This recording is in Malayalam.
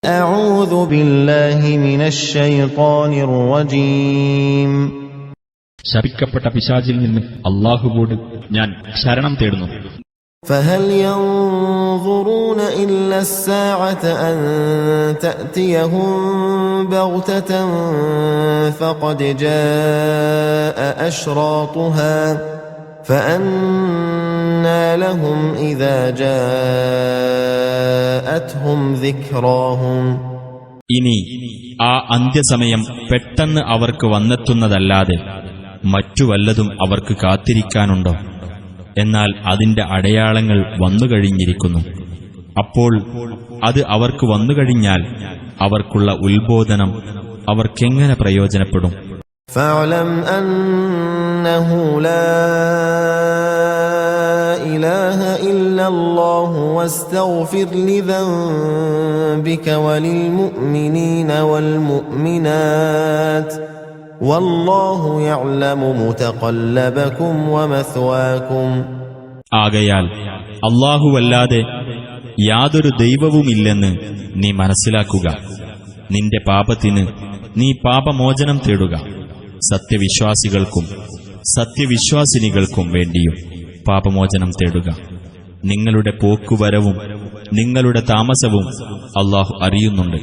أعوذ بالله من الشيطان الرجيم ശപിക്കപ്പെട്ട പിശാചിൽ നിന്ന് അല്ലാഹുവോട് ഞാൻ ശരണം തേടുന്നു. فهل ينظرون إلا الساعة أن تأتيهم بغتة فقد جاء أشراطها فأنى لهم إذا جاءتهم ذكراهم. ഇനി ആ അന്ത്യസമയം പെട്ടെന്ന് അവർക്ക് വന്നെത്തുന്നതല്ലാതെ മറ്റു വല്ലതും അവർക്ക് കാത്തിരിക്കാനുണ്ടോ? എന്നാൽ അതിന്റെ അടയാളങ്ങൾ വന്നുകഴിഞ്ഞിരിക്കുന്നു. അപ്പോൾ അത് അവർക്ക് വന്നുകഴിഞ്ഞാൽ അവർക്കുള്ള ഉത്ബോധനം അവർക്കെങ്ങനെ പ്രയോജനപ്പെടും? فاعلم أنه لا إله إلا الله واستغفر لذنبك وللمؤمنين والمؤمنات والله يعلم متقلبكم ومثواكم. ആകയാൽ അല്ലാഹുവല്ലാതെ യാതൊരു ദൈവവുമില്ലെന്ന് നീ മനസ്സിലാക്കുക. നിന്റെ പാപത്തിന് നീ പാപമോചനം തേടുക. സത്യവിശ്വാസികൾക്കും സത്യവിശ്വാസിനികൾക്കും വേണ്ടിയും പാപമോചനം തേടുക. നിങ്ങളുടെ പോക്കുവരവും നിങ്ങളുടെ താമസവും അല്ലാഹു അറിയുന്നുണ്ട്.